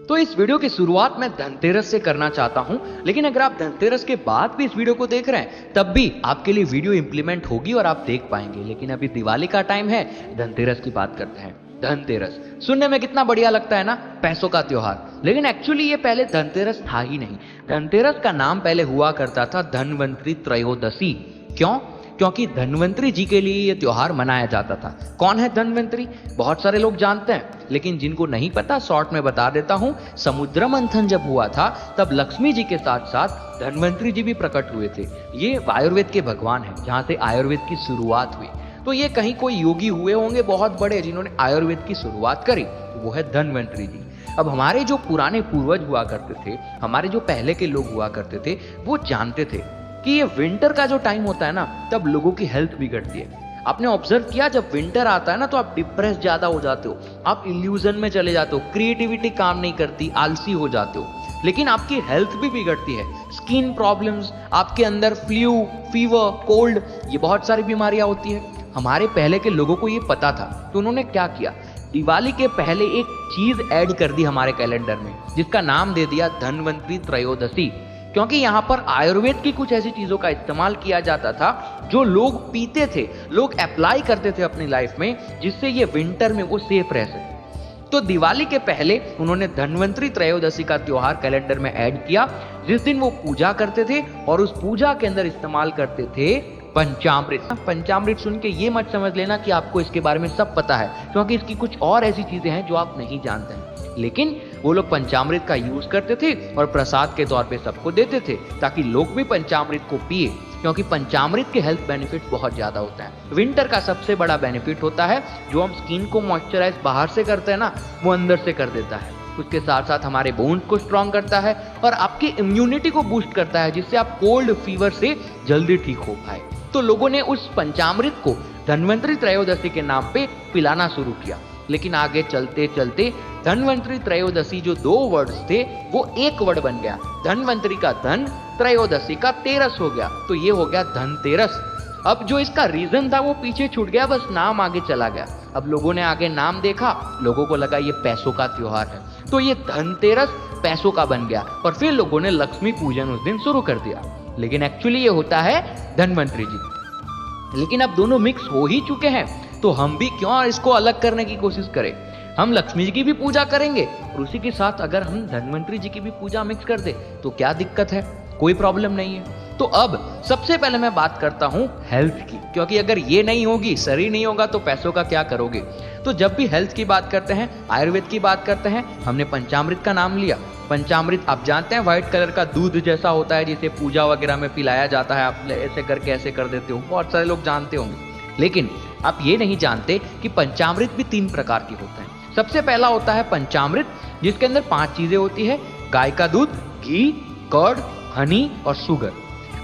तो इस वीडियो की शुरुआत मैं धनतेरस से करना चाहता हूं, लेकिन अगर आप धनतेरस के बाद भी इस वीडियो को देख रहे हैं तब भी आपके लिए वीडियो इंप्लीमेंट होगी और आप देख पाएंगे। लेकिन अभी दिवाली का टाइम है, धनतेरस की बात करते हैं। धनतेरस सुनने में कितना बढ़िया लगता है ना, पैसों का त्योहार। लेकिन एक्चुअली ये पहले धनतेरस था ही नहीं। धनतेरस का नाम पहले हुआ करता था धनवंतरी त्रयोदशी। क्यों? क्योंकि धनवंतरी जी के लिए यह त्योहार मनाया जाता था। कौन है धनवंतरी? बहुत सारे लोग जानते हैं, लेकिन जिनको नहीं पता शॉर्ट में बता देता हूं। समुद्र मंथन जब हुआ था तब लक्ष्मी जी के साथ साथ धनवंतरी जी भी प्रकट हुए थे। ये आयुर्वेद के भगवान हैं, जहां से आयुर्वेद की शुरुआत हुई। तो ये कहीं कोई योगी हुए होंगे बहुत बड़े जिन्होंने आयुर्वेद की शुरुआत करी, वो है धनवंतरी जी। अब हमारे जो पुराने पूर्वज हुआ करते थे, हमारे जो पहले के लोग हुआ करते थे, वो जानते थे कि ये विंटर का जो टाइम होता है ना, तब लोगों की हेल्थ बिगड़ती है। आपने ऑब्जर्व किया, जब विंटर आता है ना तो आप डिप्रेस ज्यादा हो जाते हो, आप इल्यूजन में चले जाते हो, क्रिएटिविटी काम नहीं करती, आलसी हो जाते हो, लेकिन आपकी हेल्थ भी बिगड़ती है। स्किन प्रॉब्लम्स, आपके अंदर फ्लू, फीवर, कोल्ड, ये बहुत सारी बीमारियां होती है। हमारे पहले के लोगों को ये पता था, तो उन्होंने क्या किया, दिवाली के पहले एक चीज ऐड कर दी हमारे कैलेंडर में, जिसका नाम दे दिया धनवंतरी त्रयोदशी। क्योंकि यहाँ पर आयुर्वेद की कुछ ऐसी चीजों का इस्तेमाल किया जाता था जो लोग पीते थे, लोग अप्लाई करते थे अपनी लाइफ में, जिससे ये विंटर में वो सेफ रह सके। तो दिवाली के पहले उन्होंने धनवंतरी त्रयोदशी का त्योहार कैलेंडर में ऐड किया, जिस दिन वो पूजा करते थे और उस पूजा के अंदर इस्तेमाल करते थे पंचामृत। पंचामृत सुन के ये मत समझ लेना कि आपको इसके बारे में सब पता है, क्योंकि इसकी कुछ और ऐसी चीजें हैं जो आप नहीं जानते हैं। लेकिन वो लोग पंचामृत का यूज करते थे और प्रसाद के तौर पे सबको देते थे, ताकि लोग भी पंचामृत को पिए, क्योंकि पंचामृत के हेल्थ बेनिफिट बहुत ज्यादा होता है। विंटर का सबसे बड़ा बेनिफिट होता है, जो हम स्किन को मॉइस्चराइज बाहर से करते हैं ना, वो अंदर से कर देता है। उसके साथ साथ हमारे बोन्स को स्ट्रॉन्ग करता है और आपकी इम्यूनिटी को बूस्ट करता है, जिससे आप कोल्ड फीवर से जल्दी ठीक हो पाए। तो लोगों ने उस पंचामृत को धनवंतरी त्रयोदशी के नाम पे पिलाना शुरू किया। लेकिन आगे चलते चलते धनवंतरी त्रयोदशी जो दो वर्ड्स थे वो एक वर्ड बन गया। धनवंतरी का धन, त्रयोदशी का तेरस हो गया, तो ये हो गया धनतेरस। अब जो इसका रीजन था वो पीछे छूट गया, बस नाम आगे चला गया। अब लोगों ने आगे नाम देखा, लोगों को लगा ये पैसों का त्योहार है, तो ये धनतेरस पैसों का बन गया, और फिर लोगों ने लक्ष्मी पूजन उस दिन शुरू कर दिया। लेकिन एक्चुअली ये होता है धनवंतरी जी। लेकिन अब दोनों मिक्स हो ही चुके हैं, तो हम भी क्यों इसको अलग करने की कोशिश करें। हम लक्ष्मी जी की भी पूजा करेंगे और उसी के साथ अगर हम धनवंतरी जी की भी पूजा मिक्स कर दे तो क्या दिक्कत है, कोई प्रॉब्लम नहीं है। तो अब सबसे पहले मैं बात करता हूं हेल्थ की, क्योंकि अगर ये नहीं होगी, शरीर नहीं होगा, तो पैसों का क्या करोगे। तो जब भी हेल्थ की बात करते हैं, आयुर्वेद की बात करते हैं, हमने पंचामृत का नाम लिया। पंचामृत आप जानते हैं, व्हाइट कलर का दूध जैसा होता है, जिसे पूजा वगैरह में पिलाया जाता है। आप ऐसे करके ऐसे कर देते हो, बहुत सारे लोग जानते होंगे। लेकिन आप ये नहीं जानते कि पंचामृत भी 3 प्रकार के होते हैं। सबसे पहला होता है पंचामृत, जिसके अंदर 5 चीजें होती है, गाय का दूध, घी, कर्ड, हनी और शुगर।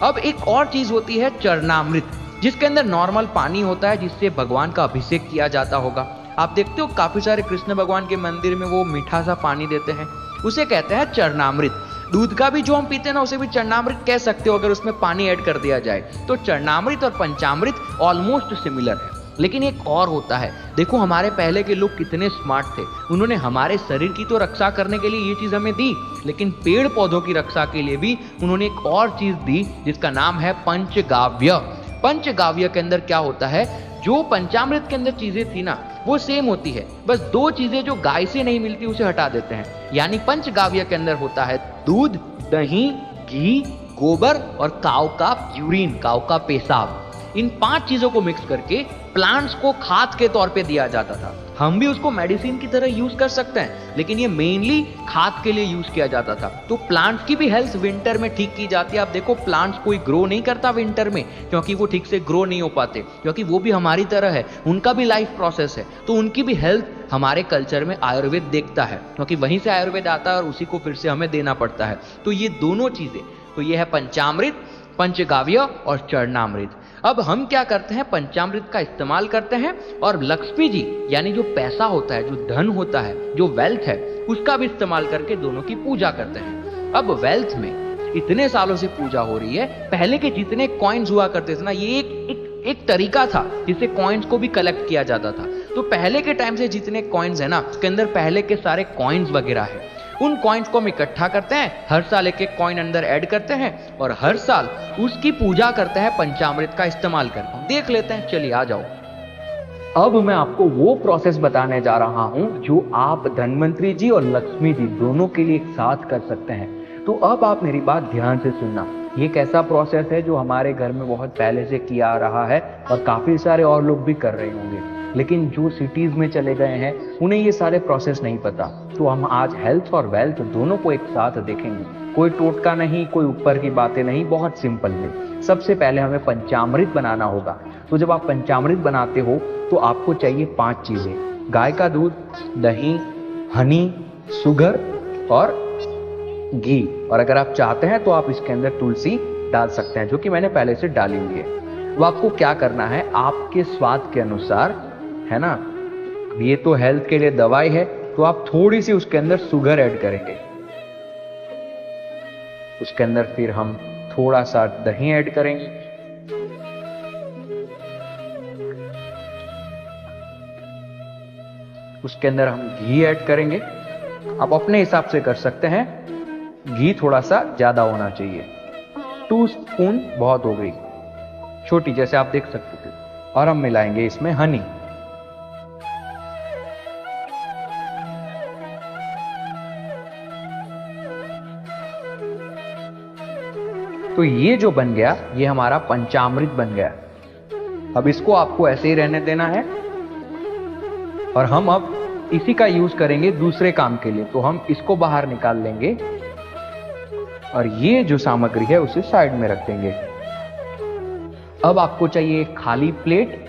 अब एक और चीज होती है चरणामृत, जिसके अंदर नॉर्मल पानी होता है, जिससे भगवान का अभिषेक किया जाता होगा। आप देखते हो काफी सारे कृष्ण भगवान के मंदिर में वो मीठा सा पानी देते हैं, उसे कहते हैं चरणामृत। दूध का भी जो हम पीते हैं ना, उसे भी चरणामृत कह सकते हो अगर उसमें पानी ऐड कर दिया जाए। तो चरणामृत और पंचामृत ऑलमोस्ट सिमिलर है। लेकिन एक और होता है, देखो हमारे पहले के लोग कितने स्मार्ट थे, उन्होंने हमारे शरीर की तो रक्षा करने के लिए ये चीज हमें दी, लेकिन पेड़ पौधों की रक्षा के लिए भी उन्होंने एक और चीज दी, जिसका नाम है पंचगाव्य। पंचगाव्य के अंदर क्या होता है, जो पंचामृत के अंदर चीजें थी ना, वो सेम होती है, बस 2 चीजें जो गाय से नहीं मिलती उसे हटा देते हैं। यानी पंचगाव्य के अंदर होता है दूध, दही, घी, गोबर और काऊ का यूरिन, काऊ का पेशाब। इन 5 चीजों को मिक्स करके प्लांट्स को खाद के तौर पे दिया जाता था। हम भी उसको मेडिसिन की तरह यूज कर सकते हैं, लेकिन ये मेनली खाद के लिए यूज किया जाता था। तो प्लांट्स की भी हेल्थ विंटर में ठीक की जाती है। आप देखो प्लांट्स कोई ग्रो नहीं करता विंटर में, क्योंकि वो ठीक से ग्रो नहीं हो पाते, क्योंकि वो भी हमारी तरह है, उनका भी लाइफ प्रोसेस है। तो उनकी भी हेल्थ हमारे कल्चर में आयुर्वेद देखता है, क्योंकि वहीं से आयुर्वेद आता है और उसी को फिर से हमें देना पड़ता है। तो ये दोनों चीजें, तो ये है पंचामृत, पंचगाव्य और चरणामृत। अब हम क्या करते हैं, पंचामृत का इस्तेमाल करते हैं और लक्ष्मी जी यानी जो पैसा होता है, जो धन होता है, जो वेल्थ है, उसका भी इस्तेमाल करके दोनों की पूजा करते हैं। अब वेल्थ में इतने सालों से पूजा हो रही है, पहले के जितने कॉइन्स हुआ करते थे ना, ये एक तरीका था जिससे कॉइन्स को भी कलेक्ट किया जाता था। तो पहले के टाइम से जितने कॉइन्स है ना, उसके अंदर पहले के सारे कॉइन्स वगैरह है, उन कॉइन्स को हम इकट्ठा करते हैं, हर साल एक एक कॉइन अंदर ऐड करते हैं और हर साल उसकी पूजा करते हैं पंचामृत का इस्तेमाल करके। देख लेते हैं, चलिए आ जाओ। अब मैं आपको वो प्रोसेस बताने जा रहा हूं जो आप धनवंतरी जी और लक्ष्मी जी दोनों के लिए एक साथ कर सकते हैं। तो अब आप मेरी बात ध्यान से सुनना। ये एक ऐसा प्रोसेस है जो हमारे घर में बहुत पहले से किया आ रहा है और काफी सारे और लोग भी कर रहे होंगे, लेकिन जो सिटीज में चले गए हैं उन्हें ये सारे प्रोसेस नहीं पता। तो हम आज हेल्थ और वेल्थ दोनों को एक साथ देखेंगे। कोई टोटका नहीं, कोई ऊपर की बातें नहीं, बहुत सिंपल में। सबसे पहले हमें पंचामृत बनाना होगा। तो जब आप पंचामृत बनाते हो तो आपको चाहिए 5 चीजें: गाय का दूध, दही, हनी, शुगर और घी। और अगर आप चाहते हैं तो आप इसके अंदर तुलसी डाल सकते हैं, जो कि मैंने पहले से डाली हुई है। तो आपको क्या करना है, आपके स्वाद के अनुसार, है ना, ये तो हेल्थ के लिए दवाई है, तो आप थोड़ी सी उसके अंदर शुगर ऐड करेंगे। उसके अंदर फिर हम थोड़ा सा दही ऐड करेंगे, उसके अंदर हम घी ऐड करेंगे। आप अपने हिसाब से कर सकते हैं, घी थोड़ा सा ज्यादा होना चाहिए, 2 स्पून बहुत हो गई, छोटी जैसे आप देख सकते थे। और हम मिलाएंगे इसमें हनी। तो ये जो बन गया, ये हमारा पंचामृत बन गया। अब इसको आपको ऐसे ही रहने देना है और हम अब इसी का यूज करेंगे दूसरे काम के लिए। तो हम इसको बाहर निकाल लेंगे और ये जो सामग्री है उसे साइड में रख देंगे। अब आपको चाहिए एक खाली प्लेट।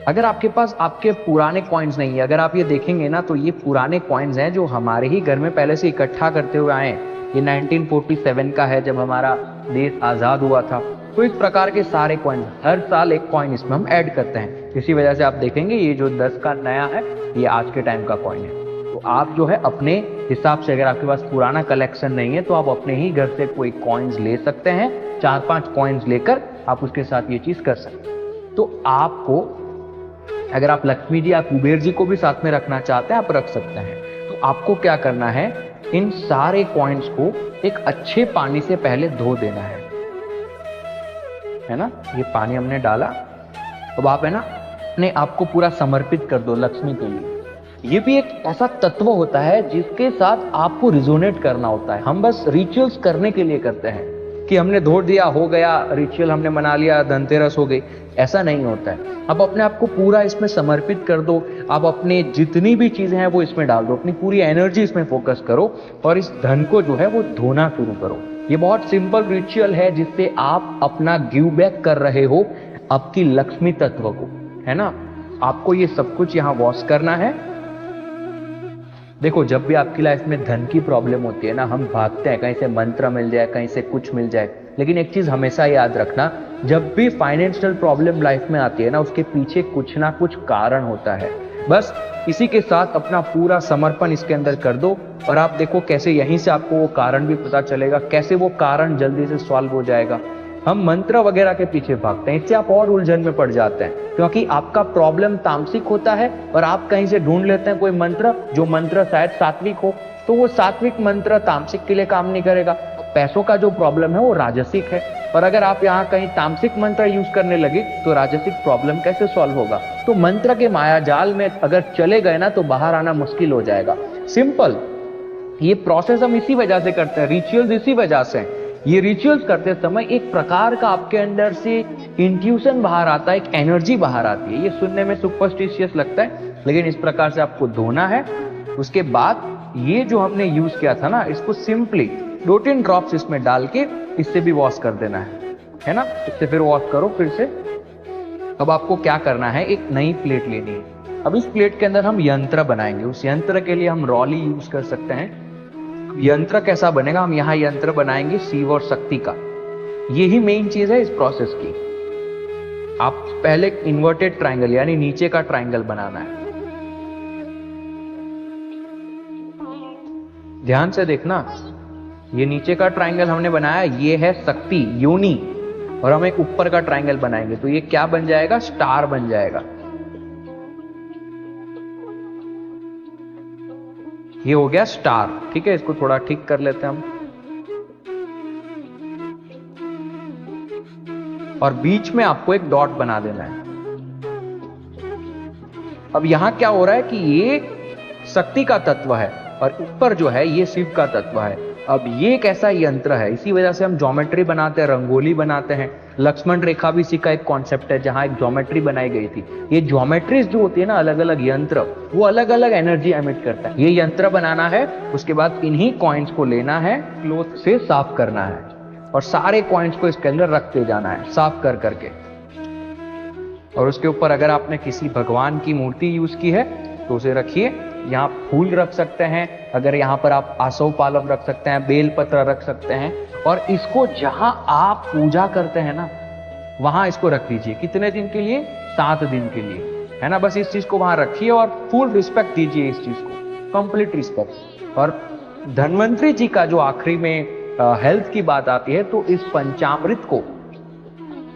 अगर आपके पास आपके पुराने कॉइन्स नहीं है, अगर आप ये देखेंगे ना, तो ये पुराने कॉइन्स हैं जो हमारे ही घर में पहले से इकट्ठा करते हुए आए हैं। ये 1947 का है, जब हमारा देश आजाद हुआ था। तो इस प्रकार के सारे कॉइन, हर साल एक कॉइन इसमें हम ऐड करते हैं। इसी वजह से आप देखेंगे ये जो 10 का नया है, ये आज के टाइम का कॉइन है। तो आप जो है अपने हिसाब से, अगर आपके पास पुराना कलेक्शन नहीं है तो आप अपने ही घर से कोई कॉइन्स ले सकते हैं। 4-5 कॉइन्स लेकर आप उसके साथ ये चीज कर सकते हैं। तो आपको, अगर आप लक्ष्मी जी या कुबेर जी को भी साथ में रखना चाहते हैं, आप रख सकते हैं। तो आपको क्या करना है, इन सारे कॉइन्स को एक अच्छे पानी से पहले धो देना है ना। ये पानी हमने डाला। अब आप, है ना, अपने आप को पूरा समर्पित कर दो लक्ष्मी के लिए। ये भी एक ऐसा तत्व होता है जिसके साथ आपको रिजोनेट करना होता है। हम बस रिचुअल्स करने के लिए करते हैं कि हमने धो दिया, हो गया रिचुअल, हमने मना लिया, धनतेरस हो गई, ऐसा नहीं होता है। आप अपने आप को पूरा इसमें समर्पित कर दो। आप अपने जितनी भी चीजें हैं वो इसमें डाल दो, अपनी पूरी एनर्जी इसमें फोकस करो और इस धन को जो है वो धोना शुरू करो। ये बहुत सिंपल रिचुअल है जिससे आप अपना गिव बैक कर रहे हो आपकी लक्ष्मी तत्व को, है ना। आपको ये सब कुछ यहाँ वॉश करना है। देखो, जब भी आपकी लाइफ में धन की प्रॉब्लम होती है ना, हम भागते हैं, कहीं से मंत्र मिल जाए, कहीं से कुछ मिल जाए। लेकिन एक चीज हमेशा याद रखना, जब भी फाइनेंशियल प्रॉब्लम लाइफ में आती है ना, उसके पीछे कुछ ना कुछ कारण होता है। बस इसी के साथ अपना पूरा समर्पण इसके अंदर कर दो और आप देखो कैसे यहीं से आपको वो कारण भी पता चलेगा, कैसे वो कारण जल्दी से सॉल्व हो जाएगा। हम मंत्र वगैरह के पीछे भागते हैं, इससे आप और उलझन में पड़ जाते हैं, क्योंकि आपका प्रॉब्लम तामसिक होता है और आप कहीं से ढूंढ लेते हैं कोई मंत्र, जो मंत्र शायद सात्विक हो, तो वो सात्विक मंत्र तामसिक के लिए काम नहीं करेगा। पैसों का जो प्रॉब्लम है वो राजसिक है, और अगर आप यहाँ कहीं तामसिक मंत्र यूज करने लगे तो राजसिक प्रॉब्लम कैसे सॉल्व होगा। तो मंत्र के माया जाल में अगर चले गए ना तो बाहर आना मुश्किल हो जाएगा। सिंपल, ये प्रोसेस हम इसी वजह से करते हैं, रिचुअल्स इसी वजह से। ये रिचुअल्स करते समय एक प्रकार का आपके अंदर से इंट्यूशन बाहर आता है, एक एनर्जी बाहर आती है। ये सुनने में सुपरस्टिशियस लगता है, लेकिन इस प्रकार से आपको धोना है। उसके बाद ये जो हमने यूज किया था ना, इसको सिंपली 2-3 ड्रॉप्स इसमें डाल के इससे भी वॉश कर देना है ना। इससे फिर वॉश करो फिर से। अब आपको क्या करना है, एक नई प्लेट लेनी है। अब इस प्लेट के अंदर हम यंत्र बनाएंगे। उस यंत्र के लिए हम रॉली यूज कर सकते हैं। यंत्र कैसा बनेगा, हम यहाँ यंत्र बनाएंगे शिव और शक्ति का। यही मेन चीज है इस प्रोसेस की। आप पहले इन्वर्टेड ट्रायंगल यानी नीचे का ट्रायंगल बनाना है। ध्यान से देखना, ये नीचे का ट्रायंगल हमने बनाया, ये है शक्ति योनि, और हम एक ऊपर का ट्रायंगल बनाएंगे तो ये क्या बन जाएगा, स्टार बन जाएगा। ये हो गया स्टार। ठीक है, इसको थोड़ा ठीक कर लेते हैं हम। और बीच में आपको एक डॉट बना देना है। अब यहां क्या हो रहा है कि ये शक्ति का तत्व है और ऊपर जो है ये शिव का तत्व है। अब ये एक ऐसा यंत्र है, इसी वजह से हम ज्योमेट्री बनाते हैं, रंगोली बनाते हैं। लक्ष्मण रेखा भी इसी का एक कॉन्सेप्ट है, जहां एक ज्योमेट्री बनाई गई थी। ये ज्योमेट्रीज जो होती है ना, अलग अलग यंत्र, वो अलग अलग एनर्जी एमिट करता है। ये यंत्र बनाना है, उसके बाद इन्हीं कॉइन्स को लेना है, क्लोथ से साफ करना है और सारे कॉइन्स को इसके अंदर रखते जाना है साफ कर करके। और उसके ऊपर अगर आपने किसी भगवान की मूर्ति यूज की है तो उसे रखिए। यहाँ फूल रख सकते हैं, अगर यहाँ पर आप आसव पालव रख सकते हैं, बेल पत्र रख सकते हैं। और इसको जहां आप पूजा करते हैं ना, वहां इसको रख दीजिए। कितने दिन के लिए? 7 दिन के लिए, है ना। बस इस चीज को वहां रखिए और फुल रिस्पेक्ट दीजिए इस चीज को, कंप्लीट रिस्पेक्ट। और धन्वंतरी जी का जो आखिरी में हेल्थ की बात आती है, तो इस पंचामृत को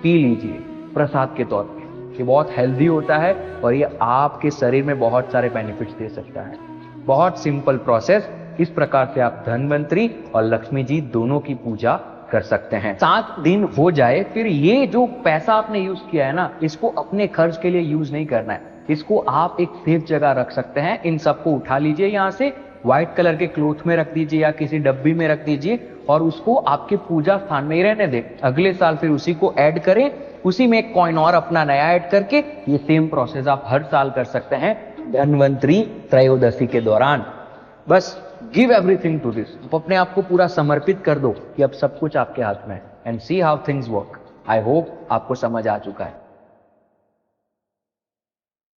पी लीजिए प्रसाद के तौर पे। ये बहुत हेल्दी होता है और ये आपके शरीर में बहुत सारे बेनिफिट्स दे सकता है। बहुत सिंपल प्रोसेस। इस प्रकार से आप धन्वंतरी और लक्ष्मी जी दोनों की पूजा कर सकते हैं। 7 दिन हो जाए, फिर ये जो पैसा आपने यूज किया है ना, इसको अपने खर्च के लिए यूज नहीं करना है। इसको आप एक सेफ जगह रख सकते हैं। इन सबको उठा लीजिए, यहाँ से व्हाइट कलर के क्लोथ में रख दीजिए या किसी डब्बी में रख दीजिए और उसको आपके पूजा स्थान में ही रहने दें। अगले साल फिर उसी को ऐड करें, उसी में एक कॉइन और अपना नया ऐड करके ये सेम प्रोसेस आप हर साल कर सकते हैं धन्वंतरी त्रयोदशी के दौरान। बस गिव एवरीथिंग टू दिस। अपने आप को पूरा समर्पित कर दो कि अब सब कुछ आपके हाथ में है। And see how things work. I hope आपको समझ आ चुका है।